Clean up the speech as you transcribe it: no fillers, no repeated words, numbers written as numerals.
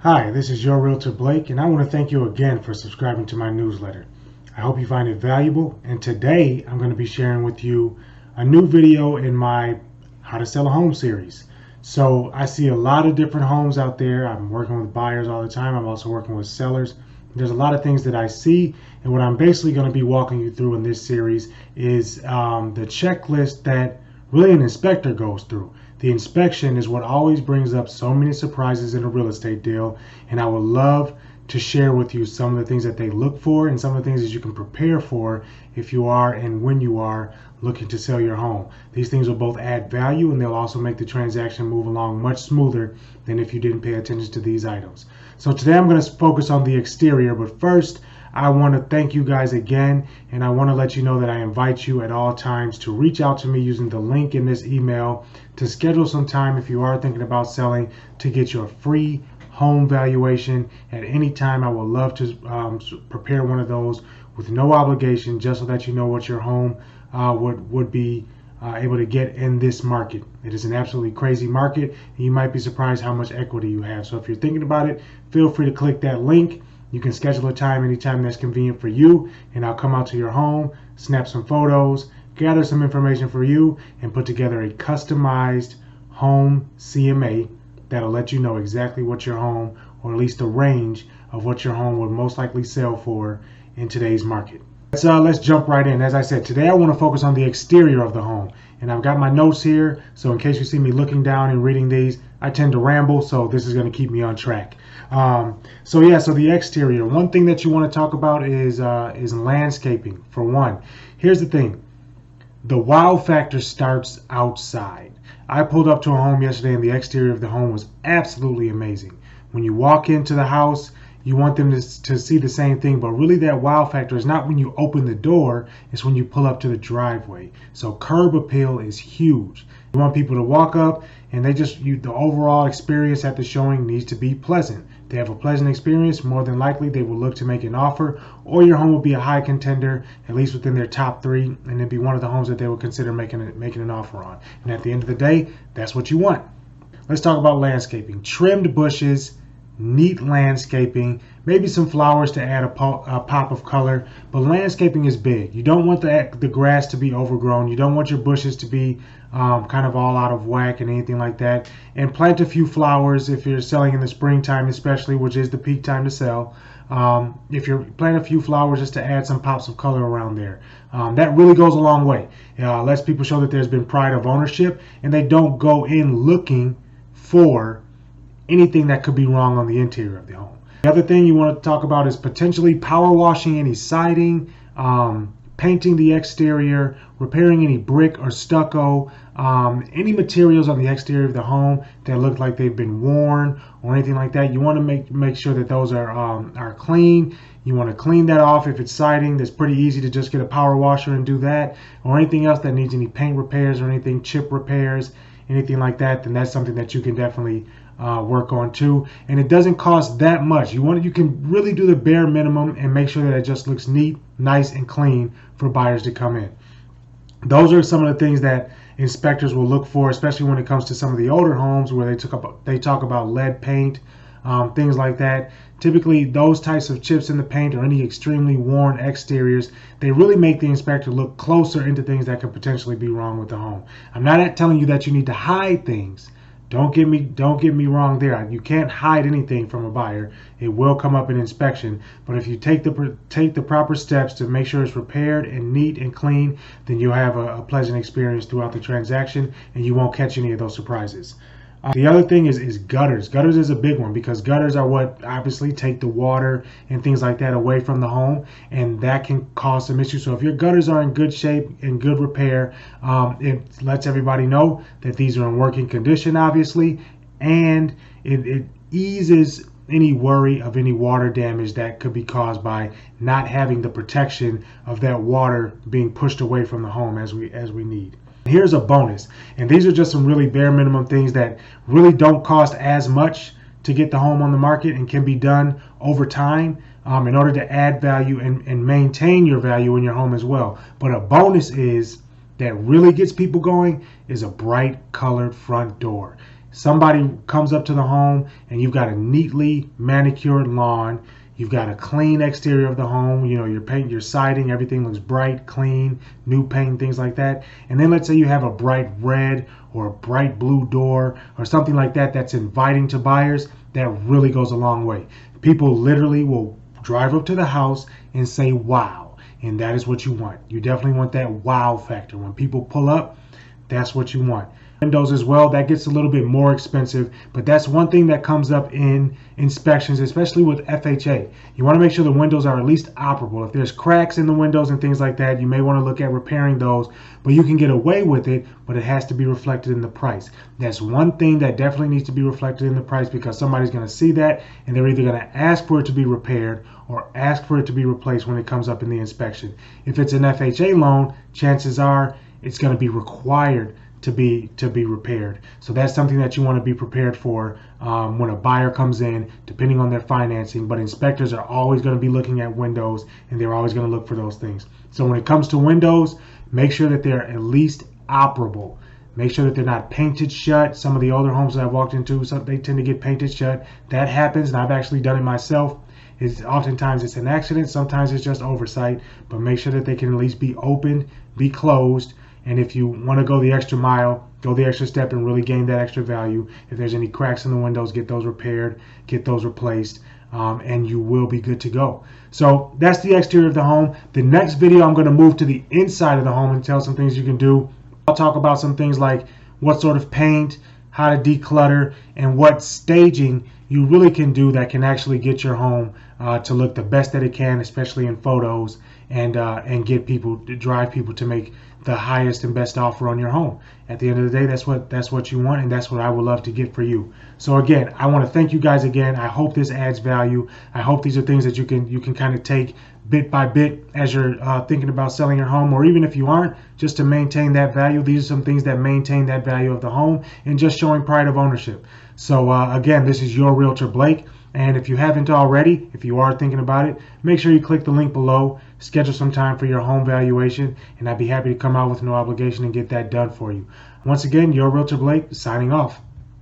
Hi, this is your Realtor Blake, and I want to thank you again for subscribing to my newsletter. I hope you find it valuable, and today I'm going to be sharing with you a new video in my How to Sell a Home series. So I see a lot of different homes out there. I'm working with buyers all the time. I'm also working with sellers. There's a lot of things that I see, and what I'm basically going to be walking you through in this series is the checklist that really an inspector goes through. The inspection is what always brings up so many surprises in a real estate deal, and I would love to share with you some of the things that they look for and some of the things that you can prepare for if you are and when you are looking to sell your home. These things will both add value and they'll also make the transaction move along much smoother than if you didn't pay attention to these items. So today I'm going to focus on the exterior, but first I want to thank you guys again, and I want to let you know that I invite you at all times to reach out to me using the link in this email to schedule some time if you are thinking about selling to get your free home valuation at any time. I would love to prepare one of those with no obligation, just so that you know what your home would be able to get in this market. It is an absolutely crazy market, and you might be surprised how much equity you have. So if you're thinking about it, feel free to click that link. You can schedule a time anytime that's convenient for you, and I'll come out to your home, snap some photos, gather some information for you, and put together a customized home CMA that'll let you know exactly what your home, or at least the range of what your home would most likely sell for in today's market. Let's jump right in. As I said, today I want to focus on the exterior of the home, and I've got my notes here, so in case you see me looking down and reading these, I tend to ramble, so this is going to keep me on track. So the exterior. One thing that you want to talk about is landscaping. For one, here's the thing: the wow factor starts outside. I pulled up to a home yesterday, and the exterior of the home was absolutely amazing. When you walk into the house, you want them to see the same thing, but really that wow factor is not when you open the door, it's when you pull up to the driveway. So curb appeal is huge. You want people to walk up, and the overall experience at the showing needs to be pleasant. If they have a pleasant experience, more than likely they will look to make an offer, or your home will be a high contender, at least within their top 3, and it'd be one of the homes that they would consider making an offer on. And at the end of the day, that's what you want. Let's talk about landscaping. Trimmed bushes, neat landscaping, maybe some flowers to add a pop of color, but landscaping is big. You don't want the grass to be overgrown. You don't want your bushes to be kind of all out of whack and anything like that. And plant a few flowers if you're selling in the springtime, especially, which is the peak time to sell. If you're planting a few flowers just to add some pops of color around there, that really goes a long way. Lets people show that there's been pride of ownership, and they don't go in looking for anything that could be wrong on the interior of the home. The other thing you want to talk about is potentially power washing any siding, painting the exterior, repairing any brick or stucco, any materials on the exterior of the home that look like they've been worn or anything like that. You want to make sure that those are clean. You want to clean that off. If it's siding, that's pretty easy to just get a power washer and do that, or anything else that needs any paint repairs or anything, chip repairs, anything like that, then that's something that you can definitely work on too. And it doesn't cost that much. You can really do the bare minimum and make sure that it just looks neat, nice, and clean for buyers to come in. Those are some of the things that inspectors will look for, especially when it comes to some of the older homes where they talk about lead paint, things like that. Typically, those types of chips in the paint or any extremely worn exteriors, they really make the inspector look closer into things that could potentially be wrong with the home. I'm not telling you that you need to hide things. Don't get me wrong there. You can't hide anything from a buyer. It will come up in inspection. But if you take the proper steps to make sure it's repaired and neat and clean, then you'll have a pleasant experience throughout the transaction, and you won't catch any of those surprises. The other thing is gutters. Gutters is a big one because gutters are what obviously take the water and things like that away from the home, and that can cause some issues. So if your gutters are in good shape, in good repair, it lets everybody know that these are in working condition, obviously, and it eases any worry of any water damage that could be caused by not having the protection of that water being pushed away from the home as we need. Here's a bonus, and these are just some really bare minimum things that really don't cost as much to get the home on the market and can be done over time in order to add value and maintain your value in your home as well. But a bonus is that really gets people going is a bright colored front door. Somebody comes up to the home and you've got a neatly manicured lawn. You've got a clean exterior of the home. You know, your paint, your siding, everything looks bright, clean, new paint, things like that. And then let's say you have a bright red or a bright blue door or something like that that's inviting to buyers. That really goes a long way. People literally will drive up to the house and say, wow. And that is what you want. You definitely want that wow factor. When people pull up, that's what you want. Windows as well, that gets a little bit more expensive, but that's one thing that comes up in inspections, especially with FHA. You want to make sure the windows are at least operable. If there's cracks in the windows and things like that, you may want to look at repairing those, but you can get away with it, but it has to be reflected in the price. That's one thing that definitely needs to be reflected in the price, because somebody's going to see that and they're either going to ask for it to be repaired or ask for it to be replaced when it comes up in the inspection. If it's an FHA loan, chances are it's going to be required to be repaired. So that's something that you want to be prepared for when a buyer comes in, depending on their financing. But inspectors are always going to be looking at windows, and they're always going to look for those things. So when it comes to windows, make sure that they're at least operable. Make sure that they're not painted shut. Some of the older homes that I've walked into, they tend to get painted shut. That happens, and I've actually done it myself. Oftentimes it's an accident, sometimes it's just oversight, but make sure that they can at least be opened, be closed. And if you want to go the extra mile, go the extra step and really gain that extra value, if there's any cracks in the windows, get those repaired, get those replaced, and you will be good to go. So that's the exterior of the home. The next video, I'm going to move to the inside of the home and tell some things you can do. I'll talk about some things like what sort of paint, how to declutter, and what staging you really can do that can actually get your home to look the best that it can, especially in photos, and get people, to drive people to make the highest and best offer on your home. At the end of the day, that's what you want, and that's what I would love to get for you. So again, I want to thank you guys again. I hope this adds value. I hope these are things that you can kind of take bit by bit as you're thinking about selling your home, or even if you aren't, just to maintain that value. These are some things that maintain that value of the home and just showing pride of ownership. So again, this is your Realtor Blake. And if you haven't already, if you are thinking about it, make sure you click the link below, schedule some time for your home valuation, and I'd be happy to come out with no obligation and get that done for you. Once again, your Realtor Blake signing off.